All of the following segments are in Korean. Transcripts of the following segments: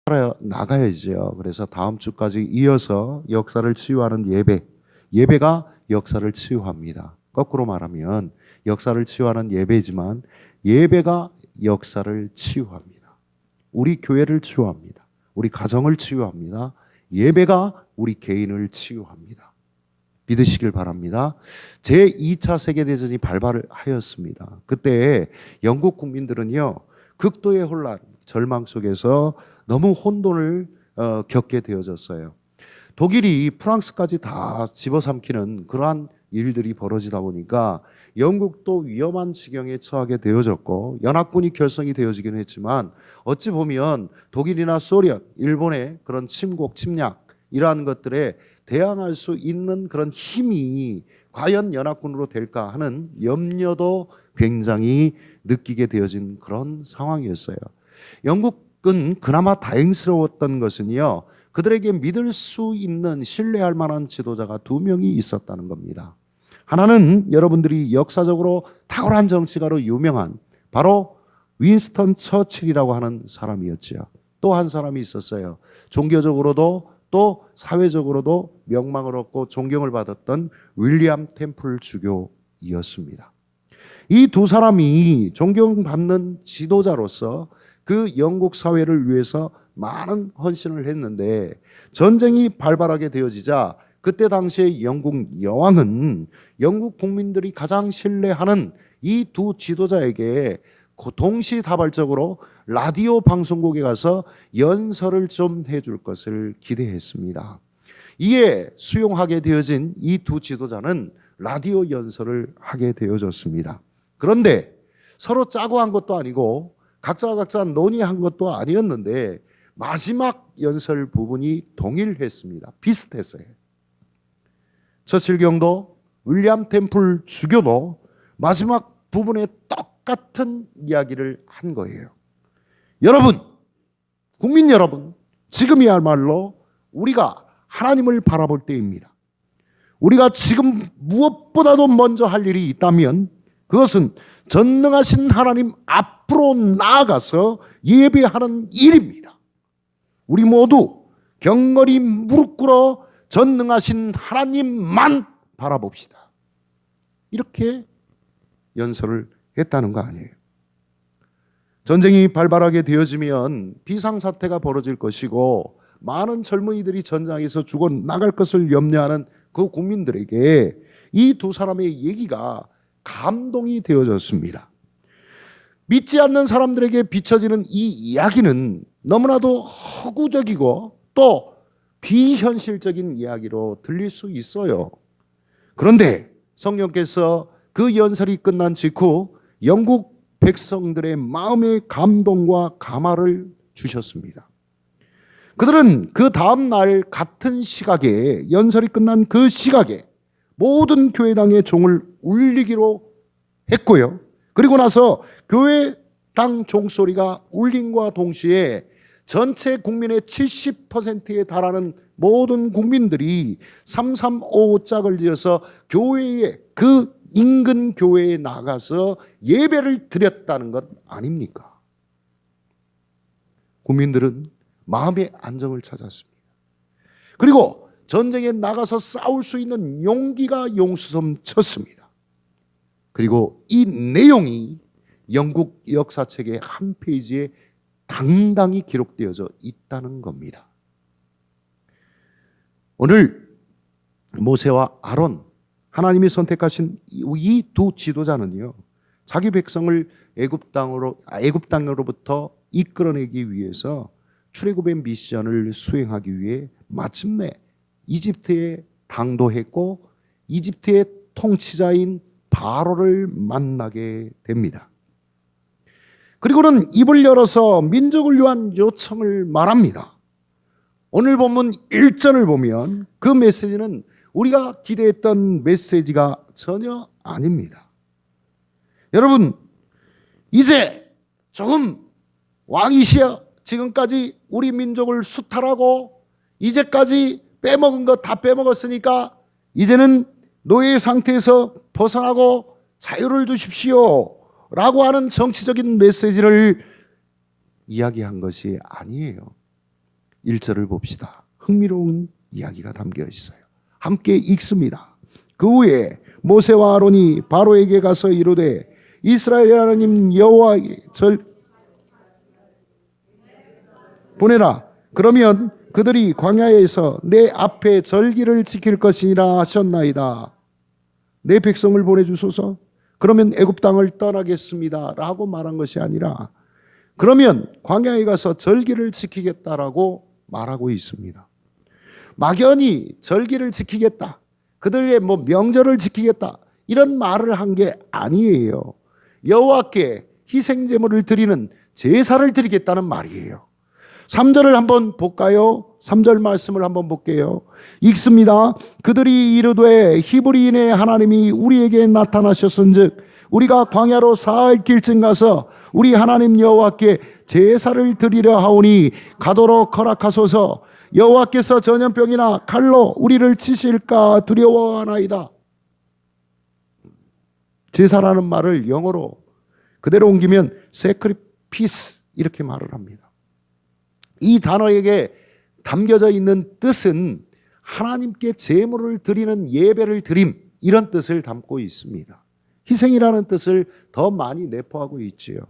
나가야죠. 그래서 다음 주까지 이어서 역사를 치유하는 예배가 역사를 치유합니다. 거꾸로 말하면 역사를 치유하는 예배지만 예배가 역사를 치유합니다. 우리 교회를 치유합니다. 우리 가정을 치유합니다. 예배가 우리 개인을 치유합니다. 믿으시길 바랍니다. 제2차 세계대전이 발발하였습니다. 그때 영국 국민들은요, 극도의 혼란, 절망 속에서 너무 혼돈을 겪게 되어졌어요. 독일이 프랑스까지 다 집어삼키는 그러한 일들이 벌어지다 보니까 영국도 위험한 지경에 처하게 되어졌고 연합군이 결성이 되어지긴 했지만 어찌 보면 독일이나 소련, 일본의 그런 침공, 침략 이러한 것들에 대항할 수 있는 그런 힘이 과연 연합군으로 될까 하는 염려도 굉장히 느끼게 되어진 그런 상황이었어요. 영국은 그나마 다행스러웠던 것은요, 그들에게 믿을 수 있는 신뢰할 만한 지도자가 두 명이 있었다는 겁니다. 하나는 여러분들이 역사적으로 탁월한 정치가로 유명한 바로 윈스턴 처칠이라고 하는 사람이었지요. 또 한 사람이 있었어요. 종교적으로도 또 사회적으로도 명망을 얻고 존경을 받았던 윌리엄 템플 주교이었습니다. 이 두 사람이 존경받는 지도자로서 그 영국 사회를 위해서 많은 헌신을 했는데 전쟁이 발발하게 되어지자 그때 당시에 영국 여왕은 영국 국민들이 가장 신뢰하는 이 두 지도자에게 동시다발적으로 라디오 방송국에 가서 연설을 좀 해줄 것을 기대했습니다. 이에 수용하게 되어진 이 두 지도자는 라디오 연설을 하게 되어졌습니다. 그런데 서로 짜고 한 것도 아니고 각자 논의한 것도 아니었는데 마지막 연설 부분이 동일했습니다. 비슷했어요. 처칠 경도 윌리엄 템플 주교도 마지막 부분에 똑같은 이야기를 한 거예요. 여러분, 국민 여러분, 지금이야말로 우리가 하나님을 바라볼 때입니다. 우리가 지금 무엇보다도 먼저 할 일이 있다면 그것은 전능하신 하나님 앞으로 나아가서 예배하는 일입니다. 우리 모두 경건히 무릎 꿇어 전능하신 하나님만 바라봅시다. 이렇게 연설을 했다는 거 아니에요. 전쟁이 발발하게 되어지면 비상사태가 벌어질 것이고 많은 젊은이들이 전장에서 죽어 나갈 것을 염려하는 그 국민들에게 이 두 사람의 얘기가 감동이 되어졌습니다. 믿지 않는 사람들에게 비춰지는 이 이야기는 너무나도 허구적이고 또 비현실적인 이야기로 들릴 수 있어요. 그런데 성령께서 그 연설이 끝난 직후 영국 백성들의 마음의 감동과 감화를 주셨습니다. 그들은 그 다음 날 같은 시각에 연설이 끝난 그 시각에 모든 교회당의 종을 울리기로 했고요. 그리고 나서 교회당 종소리가 울림과 동시에 전체 국민의 70%에 달하는 모든 국민들이 335짝을 지어서 교회에 그 인근 교회에 나가서 예배를 드렸다는 것 아닙니까? 국민들은 마음의 안정을 찾았습니다. 그리고 전쟁에 나가서 싸울 수 있는 용기가 용수섬쳤습니다. 그리고 이 내용이 영국 역사책의 한 페이지에 당당히 기록되어져 있다는 겁니다. 오늘 모세와 아론, 하나님이 선택하신 이 두 지도자는요, 자기 백성을 애굽 땅으로부터 이끌어내기 위해서 출애굽의 미션을 수행하기 위해 마침내 이집트에 당도했고 이집트의 통치자인 바로를 만나게 됩니다. 그리고는 입을 열어서 민족을 위한 요청을 말합니다. 오늘 본문 1절을 보면 그 메시지는 우리가 기대했던 메시지가 전혀 아닙니다. 여러분, 이제 조금 왕이시여, 지금까지 우리 민족을 수탈하고 이제까지 빼먹은 거 다 빼먹었으니까 이제는 노예 상태에서 벗어나고 자유를 주십시오 라고 하는 정치적인 메시지를 이야기한 것이 아니에요. 1절을 봅시다. 흥미로운 이야기가 담겨 있어요. 함께 읽습니다. 그 후에 모세와 아론이 바로에게 가서 이르되 이스라엘 하나님 여호와의 절 보내라. 그러면 그들이 광야에서 내 앞에 절기를 지킬 것이니라 하셨나이다. 내 백성을 보내주소서. 그러면 애굽 땅을 떠나겠습니다 라고 말한 것이 아니라 그러면 광야에 가서 절기를 지키겠다라고 말하고 있습니다. 막연히 절기를 지키겠다, 그들의 명절을 지키겠다 이런 말을 한 게 아니에요. 여호와께 희생 제물을 드리는 제사를 드리겠다는 말이에요. 3절을 한번 볼까요? 3절 말씀을 한번 볼게요. 읽습니다. 그들이 이르되 히브리인의 하나님이 우리에게 나타나셨은즉 우리가 광야로 사흘 길쯤 가서 우리 하나님 여호와께 제사를 드리려 하오니 가도록 허락하소서. 여호와께서 전염병이나 칼로 우리를 치실까 두려워하나이다. 제사라는 말을 영어로 그대로 옮기면 sacrifice 이렇게 말을 합니다. 이 단어에게 담겨져 있는 뜻은 하나님께 제물을 드리는 예배를 드림 이런 뜻을 담고 있습니다. 희생이라는 뜻을 더 많이 내포하고 있지요.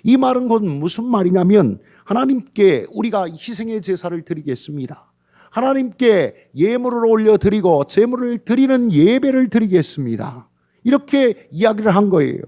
이 말은 곧 무슨 말이냐면 하나님께 우리가 희생의 제사를 드리겠습니다. 하나님께 예물을 올려드리고 제물을 드리는 예배를 드리겠습니다. 이렇게 이야기를 한 거예요.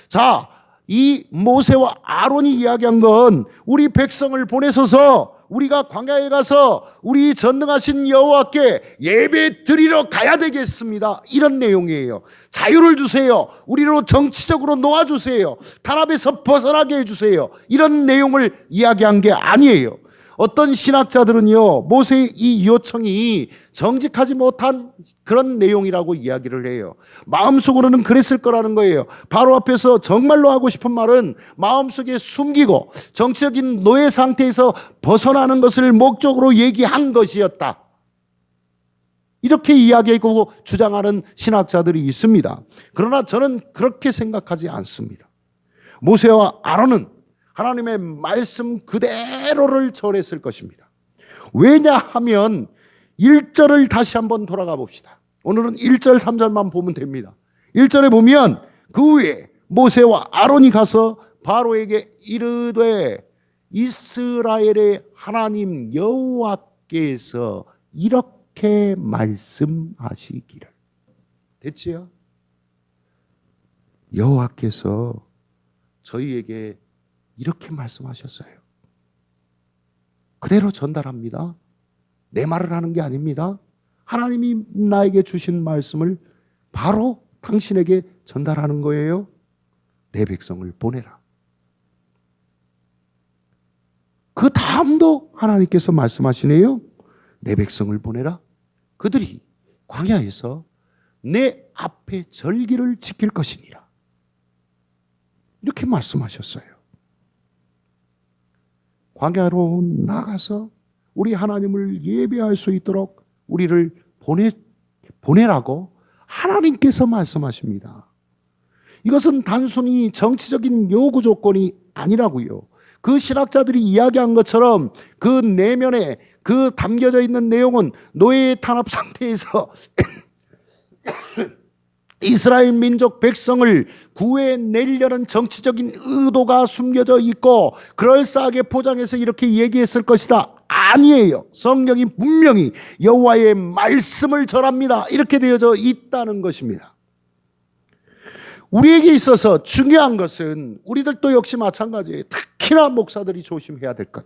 자, 이 모세와 아론이 이야기한 건 우리 백성을 보내셔서 우리가 광야에 가서 우리 전능하신 여호와께 예배 드리러 가야 되겠습니다. 이런 내용이에요. 자유를 주세요. 우리로 정치적으로 놓아주세요. 탄압에서 벗어나게 해주세요. 이런 내용을 이야기한 게 아니에요. 어떤 신학자들은요, 모세의 이 요청이 정직하지 못한 그런 내용이라고 이야기를 해요. 마음속으로는 그랬을 거라는 거예요. 바로 앞에서 정말로 하고 싶은 말은 마음속에 숨기고 정치적인 노예 상태에서 벗어나는 것을 목적으로 얘기한 것이었다. 이렇게 이야기하고 주장하는 신학자들이 있습니다. 그러나 저는 그렇게 생각하지 않습니다. 모세와 아론은 하나님의 말씀 그대로를 전했을 것입니다. 왜냐하면 1절을 다시 한번 돌아가 봅시다. 오늘은 1절 3절만 보면 됩니다. 1절에 보면 그 후에 모세와 아론이 가서 바로에게 이르되 이스라엘의 하나님 여호와께서 이렇게 말씀하시기를. 됐지요? 여호와께서 저희에게 이렇게 말씀하셨어요. 그대로 전달합니다. 내 말을 하는 게 아닙니다. 하나님이 나에게 주신 말씀을 바로 당신에게 전달하는 거예요. 내 백성을 보내라. 그 다음도 하나님께서 말씀하시네요. 내 백성을 보내라. 그들이 광야에서 내 앞에 절기를 지킬 것이니라. 이렇게 말씀하셨어요. 광야로 나가서 우리 하나님을 예배할 수 있도록 우리를 보내라고 하나님께서 말씀하십니다. 이것은 단순히 정치적인 요구 조건이 아니라고요. 그 신학자들이 이야기한 것처럼 그 내면에 그 담겨져 있는 내용은 노예의 탄압 상태에서 이스라엘 민족 백성을 구해내려는 정치적인 의도가 숨겨져 있고 그럴싸하게 포장해서 이렇게 얘기했을 것이다. 아니에요. 성경이 분명히 여호와의 말씀을 전합니다. 이렇게 되어져 있다는 것입니다. 우리에게 있어서 중요한 것은 우리들도 역시 마찬가지예요. 특히나 목사들이 조심해야 될 것.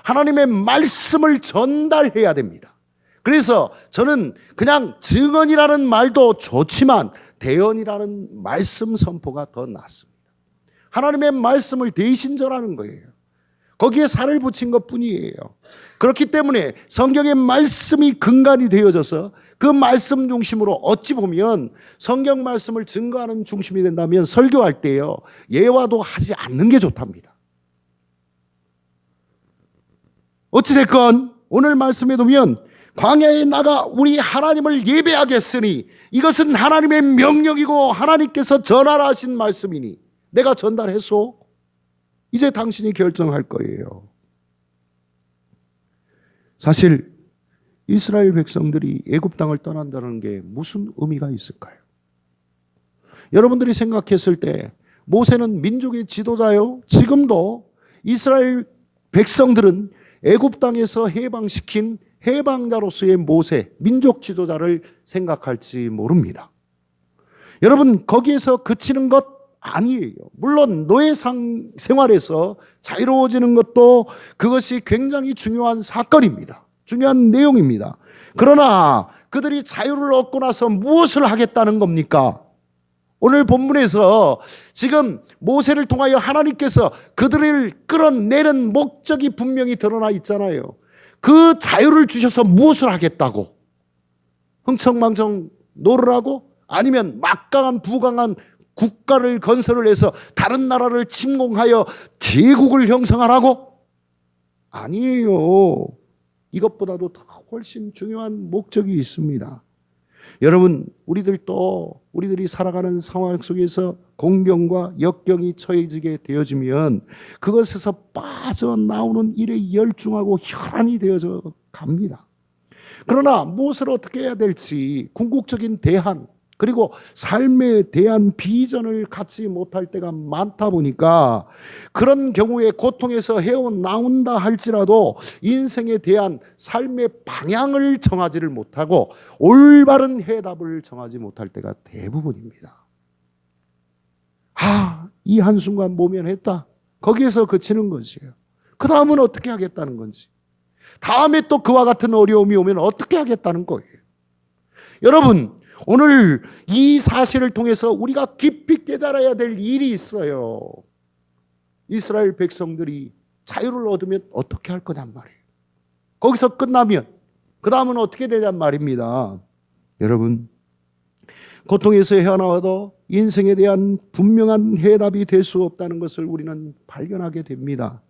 하나님의 말씀을 전달해야 됩니다. 그래서 저는 그냥 증언이라는 말도 좋지만 대언이라는 말씀 선포가 더 낫습니다. 하나님의 말씀을 대신 전하는 거예요. 거기에 살을 붙인 것뿐이에요. 그렇기 때문에 성경의 말씀이 근간이 되어져서 그 말씀 중심으로 어찌 보면 성경 말씀을 증거하는 중심이 된다면 설교할 때요, 예화도 하지 않는 게 좋답니다. 어찌됐건 오늘 말씀에 보면 광야에 나가 우리 하나님을 예배하겠으니 이것은 하나님의 명령이고 하나님께서 전하라 하신 말씀이니 내가 전달했소. 이제 당신이 결정할 거예요. 사실 이스라엘 백성들이 애굽 땅을 떠난다는 게 무슨 의미가 있을까요? 여러분들이 생각했을 때 모세는 민족의 지도자요. 지금도 이스라엘 백성들은 애굽 땅에서 해방시킨 해방자로서의 모세, 민족 지도자를 생각할지 모릅니다. 여러분, 거기에서 그치는 것 아니에요. 물론 노예 생활에서 자유로워지는 것도 그것이 굉장히 중요한 사건입니다. 중요한 내용입니다. 그러나 그들이 자유를 얻고 나서 무엇을 하겠다는 겁니까? 오늘 본문에서 지금 모세를 통하여 하나님께서 그들을 끌어내는 목적이 분명히 드러나 있잖아요. 그 자유를 주셔서 무엇을 하겠다고? 흥청망청 놀으라고? 아니면 막강한 부강한 국가를 건설을 해서 다른 나라를 침공하여 제국을 형성하라고? 아니에요. 이것보다도 더 훨씬 중요한 목적이 있습니다. 여러분, 우리들이 살아가는 상황 속에서 공경과 역경이 처해지게 되어지면 그것에서 빠져나오는 일에 열중하고 혈안이 되어져 갑니다. 그러나 무엇을 어떻게 해야 될지 궁극적인 대안, 그리고 삶에 대한 비전을 갖지 못할 때가 많다 보니까 그런 경우에 고통에서 헤어나온다 할지라도 인생에 대한 삶의 방향을 정하지를 못하고 올바른 해답을 정하지 못할 때가 대부분입니다. 이 한순간 모면했다. 거기에서 그치는 것이에요. 그 다음은 어떻게 하겠다는 건지. 다음에 또 그와 같은 어려움이 오면 어떻게 하겠다는 거예요. 여러분, 오늘 이 사실을 통해서 우리가 깊이 깨달아야 될 일이 있어요. 이스라엘 백성들이 자유를 얻으면 어떻게 할 거냔 말이에요. 거기서 끝나면 그 다음은 어떻게 되냔 말입니다. 여러분, 고통에서 헤어나와도 인생에 대한 분명한 해답이 될 수 없다는 것을 우리는 발견하게 됩니다.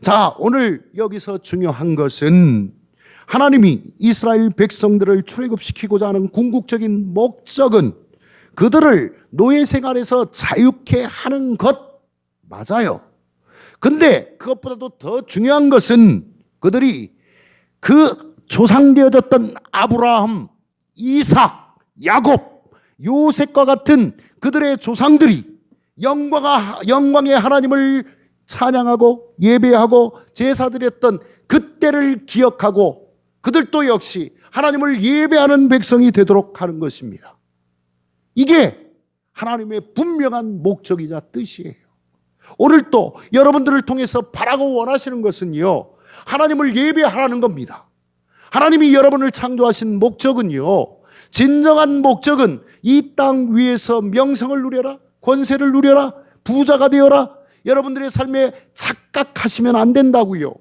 자, 오늘 여기서 중요한 것은 하나님이 이스라엘 백성들을 출애굽시키고자 하는 궁극적인 목적은 그들을 노예 생활에서 자유케 하는 것 맞아요. 근데 그것보다도 더 중요한 것은 그들이 그 조상되어졌던 아브라함, 이삭, 야곱, 요셉과 같은 그들의 조상들이 영광의 하나님을 찬양하고 예배하고 제사드렸던 그때를 기억하고 그들도 역시 하나님을 예배하는 백성이 되도록 하는 것입니다. 이게 하나님의 분명한 목적이자 뜻이에요. 오늘 또 여러분들을 통해서 바라고 원하시는 것은요, 하나님을 예배하라는 겁니다. 하나님이 여러분을 창조하신 목적은요, 진정한 목적은 이 땅 위에서 명성을 누려라, 권세를 누려라, 부자가 되어라, 여러분들의 삶에 착각하시면 안 된다고요.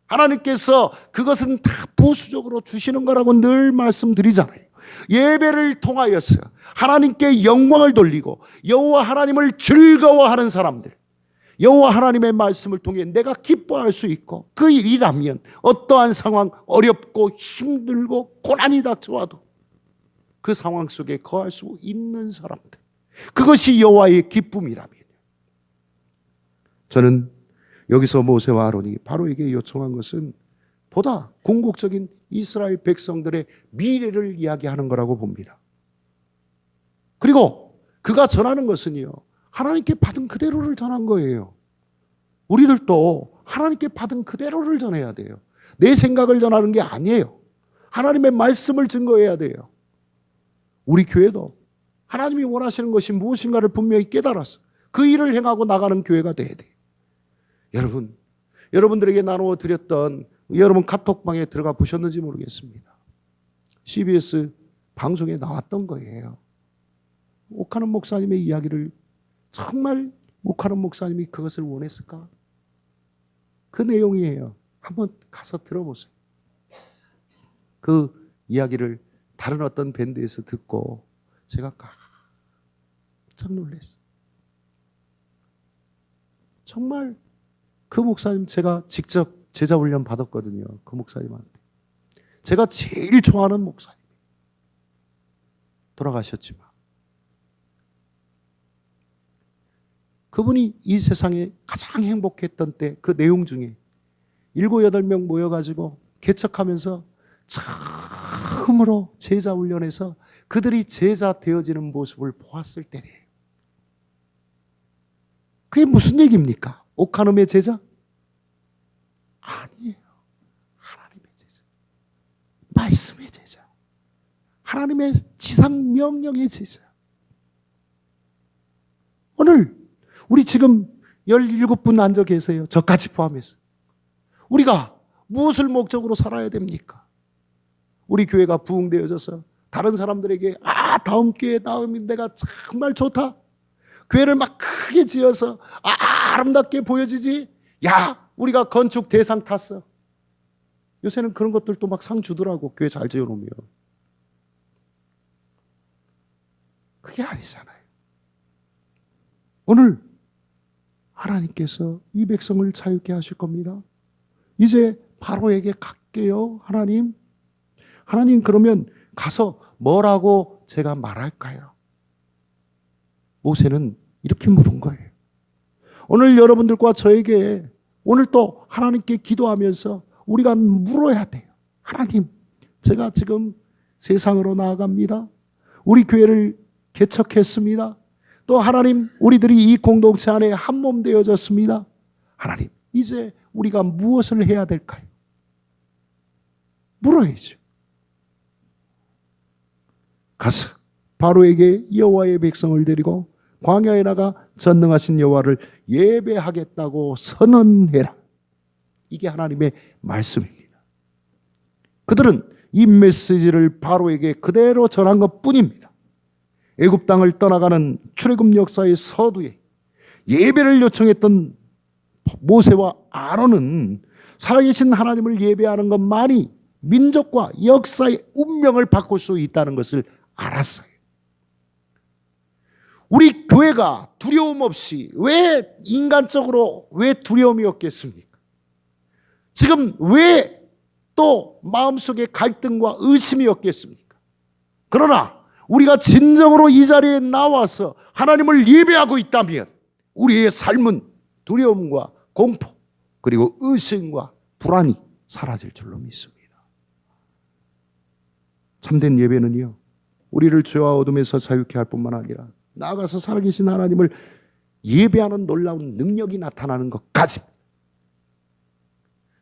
하나님께서 그것은 다 부수적으로 주시는 거라고 늘 말씀드리잖아요. 예배를 통하여서 하나님께 영광을 돌리고 여호와 하나님을 즐거워하는 사람들, 여호와 하나님의 말씀을 통해 내가 기뻐할 수 있고 그 일이라면 어떠한 상황, 어렵고 힘들고 고난이 닥쳐와도 그 상황 속에 거할 수 있는 사람들, 그것이 여호와의 기쁨이라면, 저는 여기서 모세와 아론이 바로에게 요청한 것은 보다 궁극적인 이스라엘 백성들의 미래를 이야기하는 거라고 봅니다. 그리고 그가 전하는 것은요, 하나님께 받은 그대로를 전한 거예요. 우리들도 하나님께 받은 그대로를 전해야 돼요. 내 생각을 전하는 게 아니에요. 하나님의 말씀을 증거해야 돼요. 우리 교회도 하나님이 원하시는 것이 무엇인가를 분명히 깨달아서 그 일을 행하고 나가는 교회가 돼야 돼요. 여러분들에게 나누어 드렸던, 여러분 카톡방에 들어가 보셨는지 모르겠습니다. CBS 방송에 나왔던 거예요. 오카는 목사님의 이야기를, 정말 오카는 목사님이 그것을 원했을까? 그 내용이에요. 한번 가서 들어보세요. 그 이야기를 다른 어떤 밴드에서 듣고 제가 깜짝 놀랐어요. 정말 그 목사님, 제가 직접 제자 훈련 받았거든요. 그 목사님한테. 제가 제일 좋아하는 목사님. 돌아가셨지만 그분이 이 세상에 가장 행복했던 때 그 내용 중에 7, 8명 모여가지고 개척하면서 처음으로 제자 훈련에서 그들이 제자 되어지는 모습을 보았을 때예요. 그게 무슨 얘기입니까? 오카놈의 제자? 아니에요. 하나님의 제자. 말씀의 제자. 하나님의 지상 명령의 제자. 오늘 우리 지금 17분 앉아 계세요. 저까지 포함해서. 우리가 무엇을 목적으로 살아야 됩니까? 우리 교회가 부흥되어져서 다른 사람들에게 다음 교회 다음이 내가 정말 좋다. 교회를 막 크게 지어서 아름답게 보여지지. 야, 우리가 건축 대상 탔어. 요새는 그런 것들도 막 상 주더라고. 교회 잘 지어놓으면. 그게 아니잖아요. 오늘 하나님께서 이 백성을 자유케 하실 겁니다. 이제 바로에게 갈게요. 하나님 그러면 가서 뭐라고 제가 말할까요? 모세는 이렇게 물은 거예요. 오늘 여러분들과 저에게 오늘 또 하나님께 기도하면서 우리가 물어야 돼요. 하나님, 제가 지금 세상으로 나아갑니다. 우리 교회를 개척했습니다. 또 하나님, 우리들이 이 공동체 안에 한 몸 되어졌습니다. 하나님, 이제 우리가 무엇을 해야 될까요? 물어야죠. 가서 바로에게 여호와의 백성을 데리고 광야에 나가 전능하신 여호와를 예배하겠다고 선언해라. 이게 하나님의 말씀입니다. 그들은 이 메시지를 바로에게 그대로 전한 것뿐입니다. 애굽 땅을 떠나가는 출애굽 역사의 서두에 예배를 요청했던 모세와 아론은 살아계신 하나님을 예배하는 것만이 민족과 역사의 운명을 바꿀 수 있다는 것을 알았어요. 우리 교회가 두려움 없이 왜 인간적으로 왜 두려움이 없겠습니까? 지금 왜 또 마음속에 갈등과 의심이 없겠습니까? 그러나 우리가 진정으로 이 자리에 나와서 하나님을 예배하고 있다면 우리의 삶은 두려움과 공포 그리고 의심과 불안이 사라질 줄로 믿습니다. 참된 예배는요, 우리를 죄와 어둠에서 자유케 할 뿐만 아니라 나아가서 살아계신 하나님을 예배하는 놀라운 능력이 나타나는 것까지.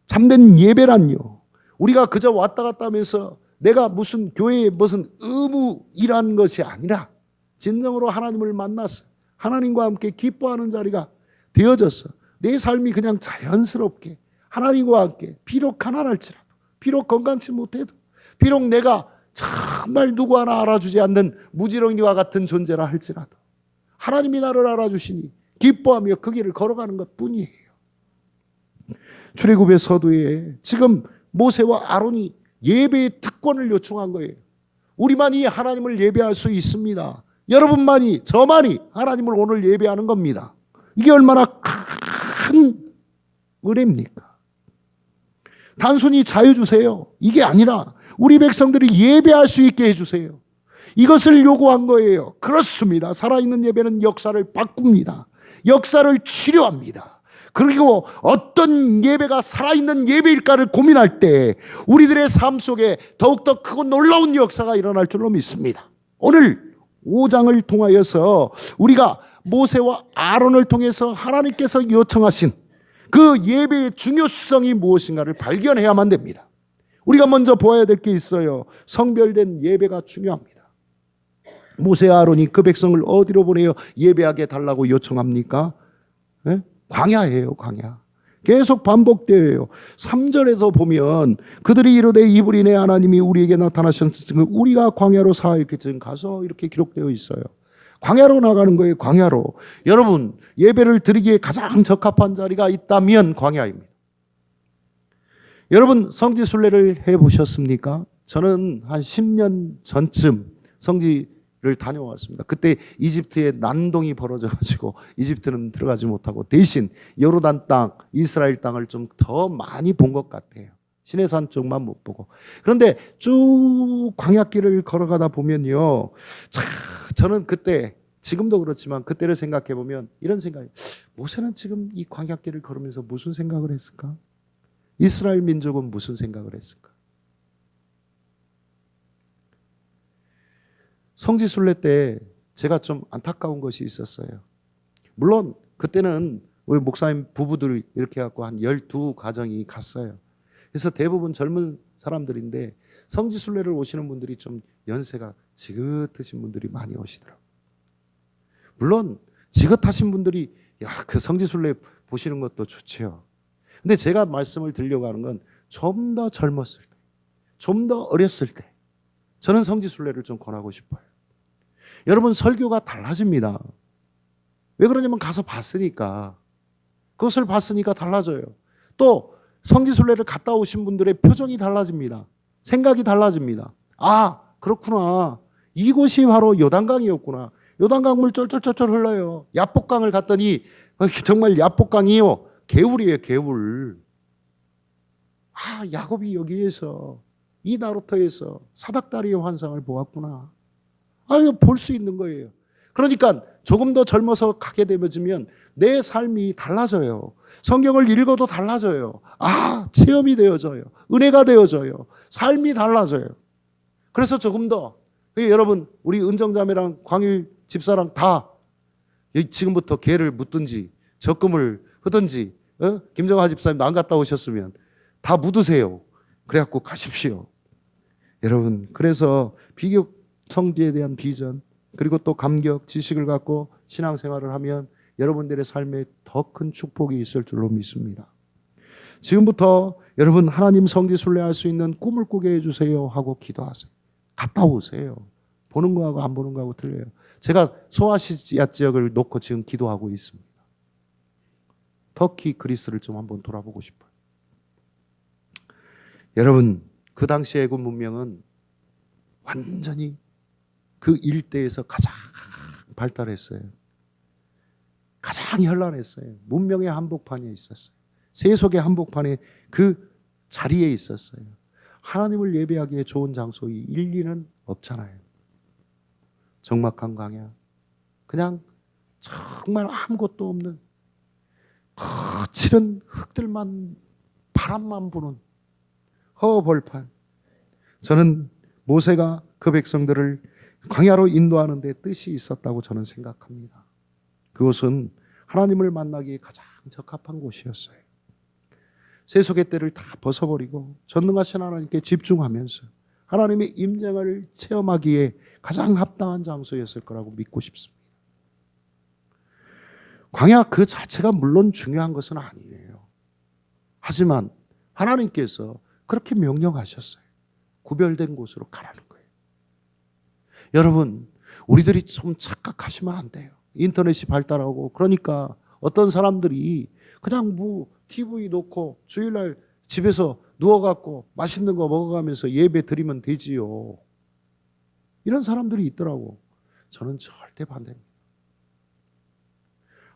참된 예배란요, 우리가 그저 왔다 갔다 하면서 내가 무슨 교회에 무슨 의무이란 것이 아니라 진정으로 하나님을 만나서 하나님과 함께 기뻐하는 자리가 되어져서 내 삶이 그냥 자연스럽게 하나님과 함께, 비록 가난할지라도, 비록 건강치 못해도, 비록 내가 정말 누구 하나 알아주지 않는 무지렁이와 같은 존재라 할지라도 하나님이 나를 알아주시니 기뻐하며 그 길을 걸어가는 것뿐이에요. 출애굽의 서두에 지금 모세와 아론이 예배의 특권을 요청한 거예요. 우리만이 하나님을 예배할 수 있습니다. 여러분만이, 저만이 하나님을 오늘 예배하는 겁니다. 이게 얼마나 큰 은혜입니까? 단순히 자유 주세요, 이게 아니라 우리 백성들이 예배할 수 있게 해주세요. 이것을 요구한 거예요. 그렇습니다. 살아있는 예배는 역사를 바꿉니다. 역사를 치료합니다. 그리고 어떤 예배가 살아있는 예배일까를 고민할 때 우리들의 삶 속에 더욱더 크고 놀라운 역사가 일어날 줄로 믿습니다. 오늘 5장을 통하여서 우리가 모세와 아론을 통해서 하나님께서 요청하신 그 예배의 중요성이 무엇인가를 발견해야만 됩니다. 우리가 먼저 보아야 될 게 있어요. 성별된 예배가 중요합니다. 모세와 아론이 그 백성을 어디로 보내어 예배하게 달라고 요청합니까? 네? 광야예요, 광야. 계속 반복되어요. 3절에서 보면 그들이 이르되 이브리네 하나님이 우리에게 나타나셨으니 우리가 광야로 사흘쯤 가서 이렇게 기록되어 있어요. 광야로 나가는 거예요, 광야로. 여러분, 예배를 드리기에 가장 적합한 자리가 있다면 광야입니다. 여러분, 성지순례를 해보셨습니까? 저는 한 10년 전쯤 성지를 다녀왔습니다. 그때 이집트에 난동이 벌어져가지고 이집트는 들어가지 못하고 대신 요르단 땅, 이스라엘 땅을 좀 더 많이 본 것 같아요. 시내산 쪽만 못 보고. 그런데 쭉 광야길을 걸어가다 보면요, 저는 그때, 지금도 그렇지만 그때를 생각해 보면 이런 생각이, 모세는 지금 이 광야길을 걸으면서 무슨 생각을 했을까? 이스라엘 민족은 무슨 생각을 했을까? 성지순례 때 제가 좀 안타까운 것이 있었어요. 물론 그때는 우리 목사님 부부들이 이렇게 갖고 한 12가정이 갔어요. 그래서 대부분 젊은 사람들인데 성지순례를 오시는 분들이 좀 연세가 지긋하신 분들이 많이 오시더라고요. 물론 지긋하신 분들이 그 성지순례 보시는 것도 좋지요. 근데 제가 말씀을 드리려고 하는 건 좀 더 젊었을 때, 좀 더 어렸을 때 저는 성지순례를 좀 권하고 싶어요. 여러분, 설교가 달라집니다. 왜 그러냐면 가서 봤으니까. 그것을 봤으니까 달라져요. 또 성지순례를 갔다 오신 분들의 표정이 달라집니다. 생각이 달라집니다. 아, 그렇구나. 이곳이 바로 요단강이었구나. 요단강물 쫄쫄쫄쫄 흘러요. 야복강을 갔더니 정말 야복강이요. 개울이에요, 개울. 아, 야곱이 여기에서 이 나루터에서 사닥다리의 환상을 보았구나. 아, 이거 볼 수 있는 거예요. 그러니까 조금 더 젊어서 가게 되면 내 삶이 달라져요. 성경을 읽어도 달라져요. 아, 체험이 되어져요. 은혜가 되어져요. 삶이 달라져요. 그래서 조금 더 여러분, 우리 은정자매랑 광일 집사랑 다 지금부터 개를 묻든지 적금을 하든지 김정하 집사님도 안 갔다 오셨으면 다 묻으세요. 그래갖고 가십시오. 여러분, 그래서 비교 성지에 대한 비전, 그리고 또 감격, 지식을 갖고 신앙생활을 하면 여러분들의 삶에 더 큰 축복이 있을 줄로 믿습니다. 지금부터 여러분, 하나님 성지순례할 수 있는 꿈을 꾸게 해주세요 하고 기도하세요. 갔다 오세요. 보는 거하고 안 보는 거하고 틀려요. 제가 소아시아 지역을 놓고 지금 기도하고 있습니다. 터키, 그리스를 좀 한번 돌아보고 싶어요. 여러분, 그 당시 애굽 문명은 완전히 그 일대에서 가장 발달했어요. 가장 현란했어요. 문명의 한복판에 있었어요. 세속의 한복판에 그 자리에 있었어요. 하나님을 예배하기에 좋은 장소 이 1, 2는 없잖아요. 적막한 광야, 그냥 정말 아무것도 없는 거칠은 흙들만, 바람만 부는 허벌판. 저는 모세가 그 백성들을 광야로 인도하는 데 뜻이 있었다고 저는 생각합니다. 그것은 하나님을 만나기에 가장 적합한 곳이었어요. 세속의 때를 다 벗어버리고 전능하신 하나님께 집중하면서 하나님의 임재를 체험하기에 가장 합당한 장소였을 거라고 믿고 싶습니다. 광야 그 자체가 물론 중요한 것은 아니에요. 하지만 하나님께서 그렇게 명령하셨어요. 구별된 곳으로 가라는 거예요. 여러분, 우리들이 좀 착각하시면 안 돼요. 인터넷이 발달하고 그러니까 어떤 사람들이 그냥 뭐 TV 놓고 주일날 집에서 누워갖고 맛있는 거 먹어가면서 예배 드리면 되지요. 이런 사람들이 있더라고. 저는 절대 반대입니다.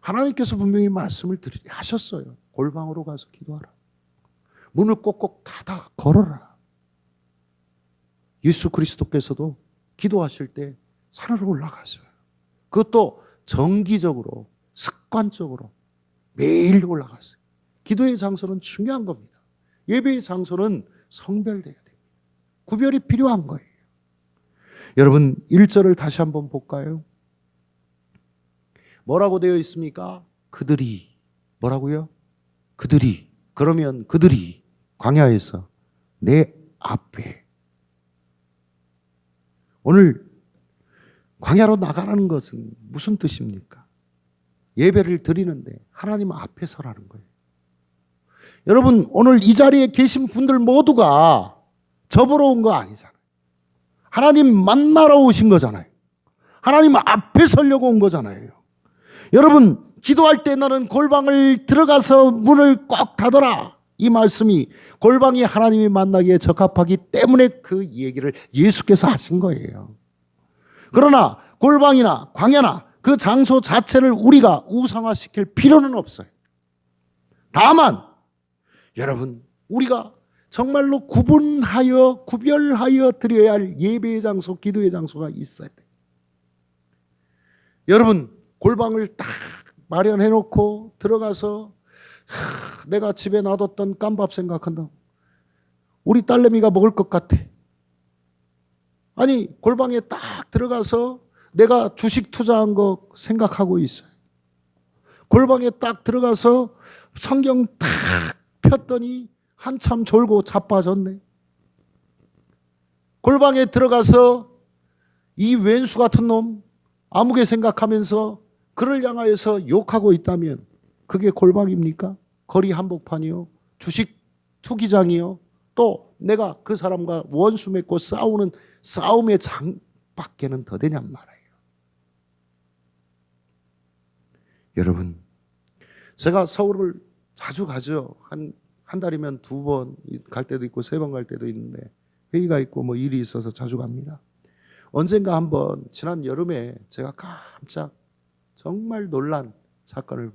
하나님께서 분명히 말씀을 하셨어요. 골방으로 가서 기도하라. 문을 꼭꼭 닫아 걸어라. 예수 그리스도께서도 기도하실 때 산으로 올라가셔요. 그것도 정기적으로, 습관적으로 매일 올라갔어요. 기도의 장소는 중요한 겁니다. 예배의 장소는 성별돼야 됩니다. 구별이 필요한 거예요. 여러분, 1절을 다시 한번 볼까요? 뭐라고 되어 있습니까? 그들이. 뭐라고요? 그들이. 그러면 그들이 광야에서 내 앞에. 오늘 광야로 나가라는 것은 무슨 뜻입니까? 예배를 드리는데 하나님 앞에 서라는 거예요. 여러분, 오늘 이 자리에 계신 분들 모두가 접으러 온 거 아니잖아요. 하나님 만나러 오신 거잖아요. 하나님 앞에 서려고 온 거잖아요. 여러분, 기도할 때 너는 골방을 들어가서 문을 꽉 닫아라. 이 말씀이 골방이 하나님이 만나기에 적합하기 때문에 그 얘기를 예수께서 하신 거예요. 그러나 골방이나 광야나 그 장소 자체를 우리가 우상화시킬 필요는 없어요. 다만 여러분, 우리가 정말로 구별하여 드려야 할 예배의 장소, 기도의 장소가 있어야 돼요. 여러분, 골방을 딱 마련해 놓고 들어가서 내가 집에 놔뒀던 깜밥 생각한다. 우리 딸내미가 먹을 것 같아. 아니, 골방에 딱 들어가서 내가 주식 투자한 거 생각하고 있어요. 골방에 딱 들어가서 성경 딱 폈더니 한참 졸고 자빠졌네. 골방에 들어가서 이 왼수 같은 놈 아무개 생각하면서 그를 향하여서 욕하고 있다면 그게 골방입니까? 거리 한복판이요? 주식 투기장이요? 또 내가 그 사람과 원수 맺고 싸우는 싸움의 장밖에는 더 되냔 말이에요. 여러분, 제가 서울을 자주 가죠. 한 달이면 2번 갈 때도 있고 3번 갈 때도 있는데 회의가 있고 뭐 일이 있어서 자주 갑니다. 언젠가 한번 지난 여름에 제가 깜짝 정말 놀란 사건을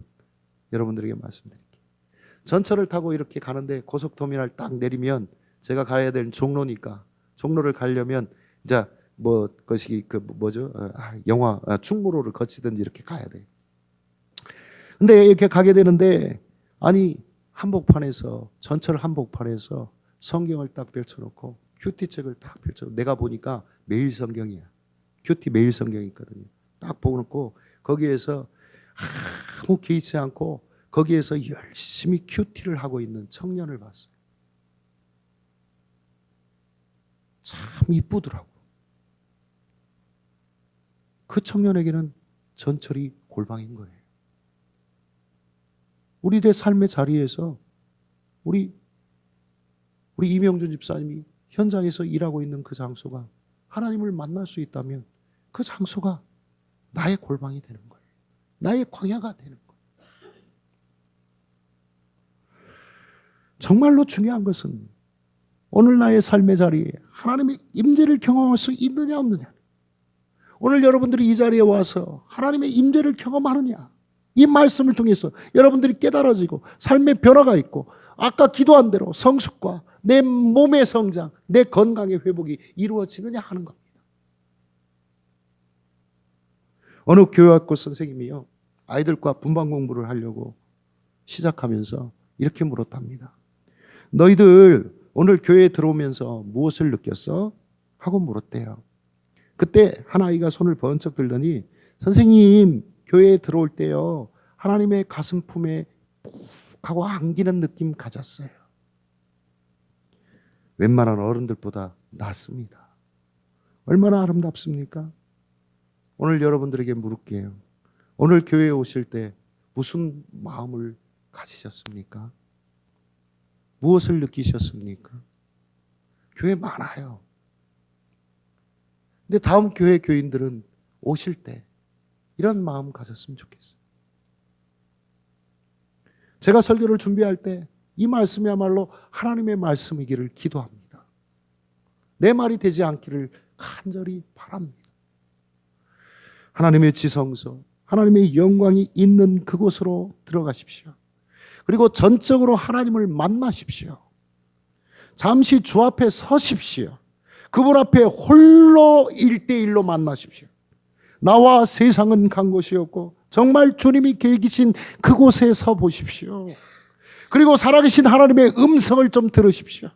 여러분들에게 말씀드릴게요. 전철을 타고 이렇게 가는데 고속터미널 딱 내리면 제가 가야 될 종로니까 종로를 가려면 이제 뭐 것이 그 뭐죠? 영화 충무로를 거치든지 이렇게 가야 돼요. 근데 이렇게 가게 되는데 아니 한복판에서 전철 한복판에서 성경을 딱 펼쳐놓고 큐티책을 딱 펼쳐 내가 보니까 매일 성경이야. 큐티 매일 성경이 있거든요. 딱 보고 거기에서 아무 개의치 않고 거기에서 열심히 큐티를 하고 있는 청년을 봤어요. 참 이쁘더라고. 그 청년에게는 전철이 골방인 거예요. 우리의 삶의 자리에서 우리 이명준 집사님이 현장에서 일하고 있는 그 장소가 하나님을 만날 수 있다면 그 장소가 나의 골방이 되는 거예요. 나의 광야가 되는 거예요. 정말로 중요한 것은 오늘 나의 삶의 자리에 하나님의 임재를 경험할 수 있느냐 없느냐. 오늘 여러분들이 이 자리에 와서 하나님의 임재를 경험하느냐. 이 말씀을 통해서 여러분들이 깨달아지고 삶의 변화가 있고 아까 기도한 대로 성숙과 내 몸의 성장, 내 건강의 회복이 이루어지느냐 하는 겁니다. 어느 교육학교 선생님이요. 아이들과 분반 공부를 하려고 시작하면서 이렇게 물었답니다. 너희들 오늘 교회에 들어오면서 무엇을 느꼈어? 하고 물었대요. 그때 한 아이가 손을 번쩍 들더니 선생님 교회에 들어올 때요. 하나님의 가슴 품에 푹 하고 안기는 느낌 가졌어요. 웬만한 어른들보다 낫습니다. 얼마나 아름답습니까? 오늘 여러분들에게 물을게요. 오늘 교회에 오실 때 무슨 마음을 가지셨습니까? 무엇을 느끼셨습니까? 교회 많아요. 근데 다음 교회 교인들은 오실 때 이런 마음 가졌으면 좋겠어요. 제가 설교를 준비할 때 이 말씀이야말로 하나님의 말씀이기를 기도합니다. 내 말이 되지 않기를 간절히 바랍니다. 하나님의 지성소, 하나님의 영광이 있는 그곳으로 들어가십시오. 그리고 전적으로 하나님을 만나십시오. 잠시 주 앞에 서십시오. 그분 앞에 홀로 1대1로 만나십시오. 나와 세상은 간 곳이었고 정말 주님이 계시신 그곳에 서 보십시오. 그리고 살아계신 하나님의 음성을 좀 들으십시오.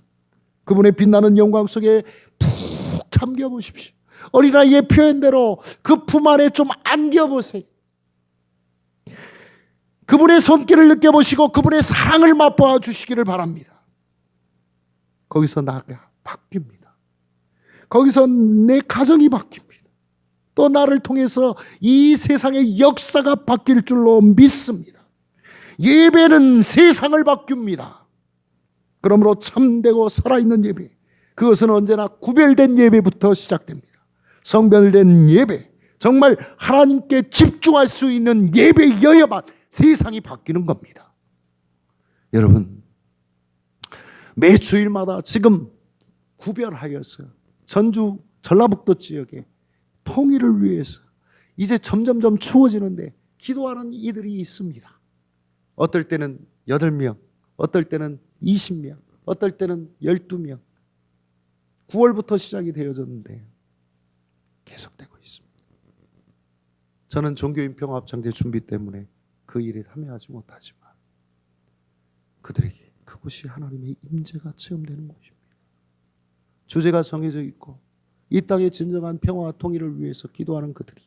그분의 빛나는 영광 속에 푹 잠겨 보십시오. 어린아이의 표현대로 그 품 안에 좀 안겨보세요. 그분의 손길을 느껴보시고 그분의 사랑을 맛보아 주시기를 바랍니다. 거기서 나가 바뀝니다. 거기서 내 가정이 바뀝니다. 또 나를 통해서 이 세상의 역사가 바뀔 줄로 믿습니다. 예배는 세상을 바꿉니다. 그러므로 참되고 살아있는 예배, 그것은 언제나 구별된 예배부터 시작됩니다. 성별된 예배, 정말 하나님께 집중할 수 있는 예배여야만 세상이 바뀌는 겁니다. 여러분, 매 주일마다 지금 구별하여서 전주 전라북도 지역에 통일을 위해서 이제 점점점 추워지는데 기도하는 이들이 있습니다. 어떨 때는 8명, 어떨 때는 20명, 어떨 때는 12명. 9월부터 시작이 되어졌는데 계속되고 있습니다. 저는 종교인 평화합창제 준비 때문에 그 일에 참여하지 못하지만 그들에게 그곳이 하나님의 임재가 체험되는 곳입니다. 주제가 정해져 있고 이 땅의 진정한 평화와 통일을 위해서 기도하는 그들이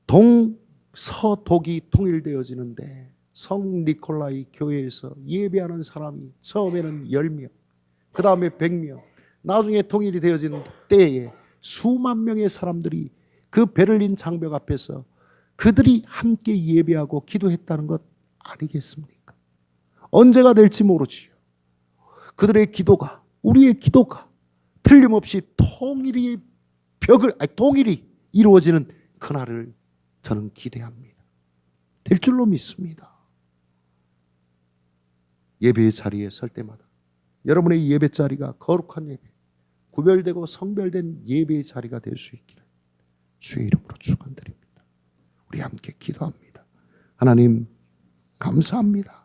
동서독이 통일되어지는데 성 니콜라이 교회에서 예배하는 사람이 처음에는 10명, 그 다음에 100명, 나중에 통일이 되어지는 때에 수만 명의 사람들이 그 베를린 장벽 앞에서 그들이 함께 예배하고 기도했다는 것 아니겠습니까? 언제가 될지 모르지요. 그들의 기도가, 우리의 기도가 틀림없이 통일이 이루어지는 그날을 저는 기대합니다. 될 줄로 믿습니다. 예배의 자리에 설 때마다 여러분의 예배 자리가 거룩한 예배, 구별되고 성별된 예배의 자리가 될 수 있기를 주의 이름으로 축원드립니다. 우리 함께 기도합니다. 하나님 감사합니다.